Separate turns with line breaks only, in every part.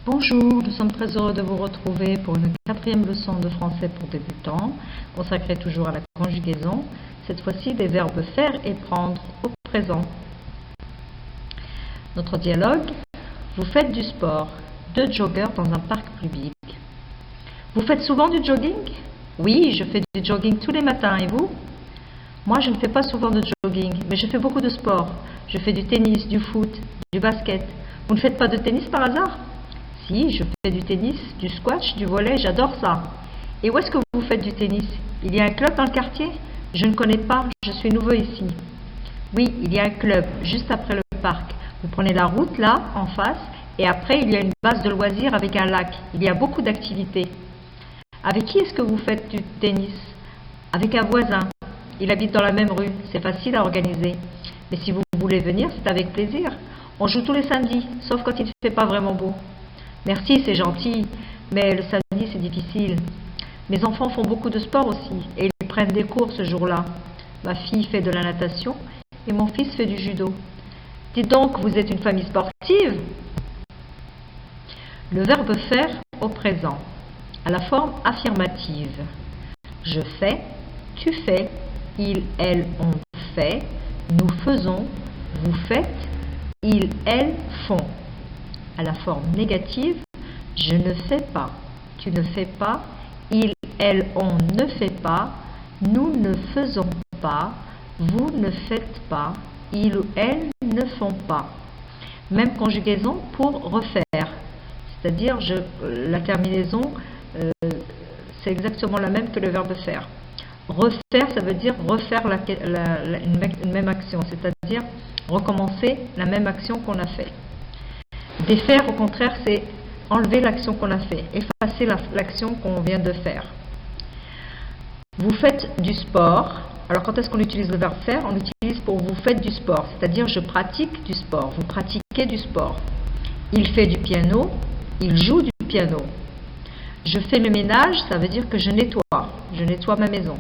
Bonjour, nous sommes très heureux de vous retrouver pour une 4e leçon de français pour débutants, consacrée toujours à la conjugaison, cette fois-ci des verbes faire et prendre au présent. Notre dialogue: vous faites du sport, 2 joggeurs dans un parc public. Vous faites souvent du jogging? Oui, je fais du jogging tous les matins, et vous? Moi, je ne fais pas souvent de jogging, mais je fais beaucoup de sport. Je fais du tennis, du foot, du basket. Vous ne faites pas de tennis par hasard? Si, je fais du tennis, du squash, du volley, j'adore ça. Et où est-ce que vous faites du tennis? Il y a un club dans le quartier? Je ne connais pas, je suis nouveau ici. Oui, il y a un club, juste après le parc. Vous prenez la route là, en face, et après il y a une base de loisirs avec un lac. Il y a beaucoup d'activités. Avec qui est-ce que vous faites du tennis? Avec un voisin. Il habite dans la même rue, c'est facile à organiser. Mais si vous voulez venir, c'est avec plaisir. On joue tous les samedis, sauf quand il ne fait pas vraiment beau. Merci, c'est gentil, mais le samedi c'est difficile. Mes enfants font beaucoup de sport aussi, et ils prennent des cours ce jour-là. Ma fille fait de la natation, et mon fils fait du judo. Dites donc, vous êtes une famille sportive? Le verbe faire au présent, à la forme affirmative. Je fais, tu fais, il, elle, on fait, nous faisons, vous faites, ils, elles font. À la forme négative, je ne fais pas, tu ne fais pas, il, elle, on ne fait pas, nous ne faisons pas, vous ne faites pas, ils ou elles ne font pas. Même conjugaison pour refaire, c'est-à-dire la terminaison, c'est exactement la même que le verbe faire. Refaire, ça veut dire refaire une même action, c'est-à-dire recommencer la même action qu'on a fait. Défaire, au contraire, c'est enlever l'action qu'on a fait, effacer l'action qu'on vient de faire. Vous faites du sport. Alors, quand est-ce qu'on utilise le verbe faire? On l'utilise pour vous faites du sport, c'est-à-dire je pratique du sport. Vous pratiquez du sport. Il fait du piano. Il joue du piano. Je fais le ménage, ça veut dire que je nettoie ma maison.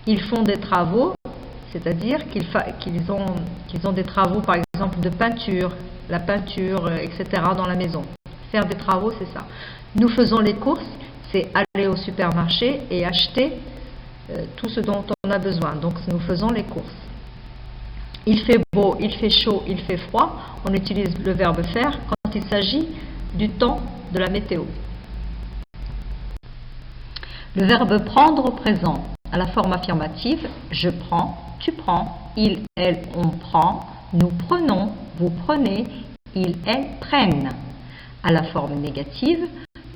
Ils font des travaux, c'est-à-dire qu'ils ont des travaux, par exemple, de peinture, la peinture, etc. dans la maison. Faire des travaux, c'est ça. Nous faisons les courses, c'est aller au supermarché et acheter tout ce dont on a besoin. Donc, nous faisons les courses. Il fait beau, il fait chaud, il fait froid. On utilise le verbe faire quand il s'agit du temps, de la météo. Le verbe prendre au présent, à la forme affirmative, je prends, tu prends, il, elle, on prend, nous prenons, vous prenez, ils, elles prennent. À la forme négative,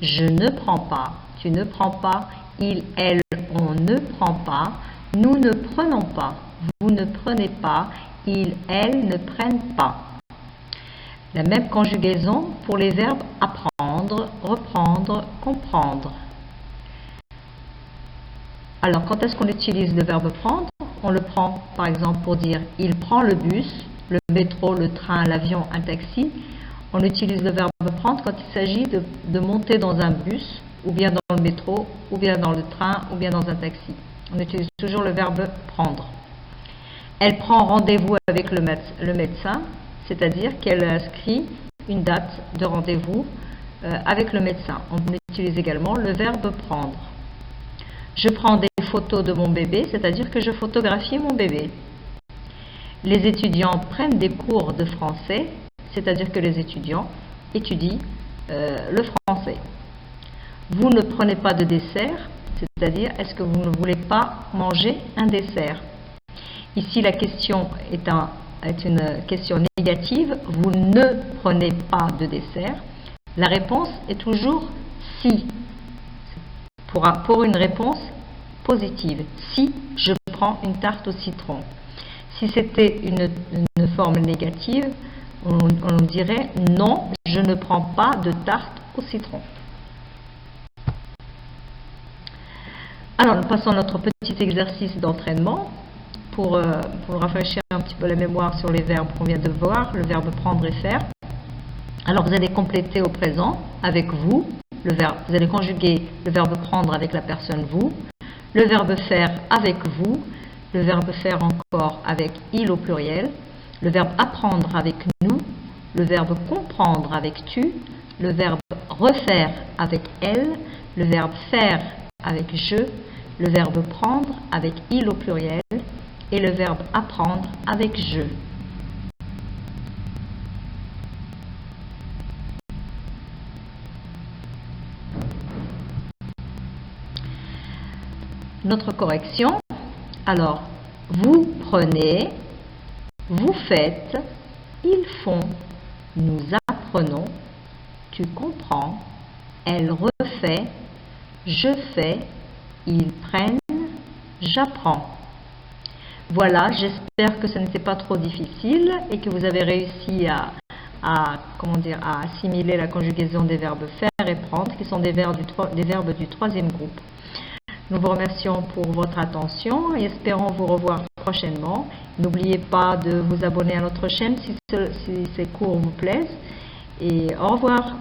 je ne prends pas, tu ne prends pas, il, elle, on ne prend pas, nous ne prenons pas, vous ne prenez pas, ils, elles ne prennent pas. La même conjugaison pour les verbes apprendre, reprendre, comprendre. Alors, quand est-ce qu'on utilise le verbe prendre? On le prend, par exemple, pour dire « il prend le bus », le métro, le train, l'avion, un taxi. On utilise le verbe prendre quand il s'agit de monter dans un bus, ou bien dans le métro, ou bien dans le train, ou bien dans un taxi. On utilise toujours le verbe prendre. Elle prend rendez-vous avec le médecin, c'est-à-dire qu'elle inscrit une date de rendez-vous avec le médecin. On utilise également le verbe prendre. Je prends des photos de mon bébé, c'est-à-dire que je photographie mon bébé. Les étudiants prennent des cours de français, c'est-à-dire que les étudiants étudient le français. Vous ne prenez pas de dessert, c'est-à-dire est-ce que vous ne voulez pas manger un dessert? Ici, la question est une question négative. Vous ne prenez pas de dessert. La réponse est toujours si. Pour une réponse positive. Si je prends une tarte au citron. Si c'était une forme négative, on dirait non, je ne prends pas de tarte au citron. Alors, nous passons à notre petit exercice d'entraînement pour rafraîchir un petit peu la mémoire sur les verbes qu'on vient de voir, le verbe prendre et faire. Alors, vous allez compléter au présent avec vous. Vous allez conjuguer le verbe prendre avec la personne vous, le verbe faire avec vous, le verbe faire encore avec il au pluriel, le verbe apprendre avec nous, le verbe comprendre avec tu, le verbe refaire avec elle, le verbe faire avec je, le verbe prendre avec il au pluriel et le verbe apprendre avec je. Notre correction, alors, vous prenez, vous faites, ils font, nous apprenons, tu comprends, elle refait, je fais, ils prennent, j'apprends. Voilà, j'espère que ce n'était pas trop difficile et que vous avez réussi à assimiler la conjugaison des verbes faire et prendre, qui sont des verbes du troisième groupe. Nous vous remercions pour votre attention et espérons vous revoir prochainement. N'oubliez pas de vous abonner à notre chaîne si ces cours vous plaisent. Et au revoir.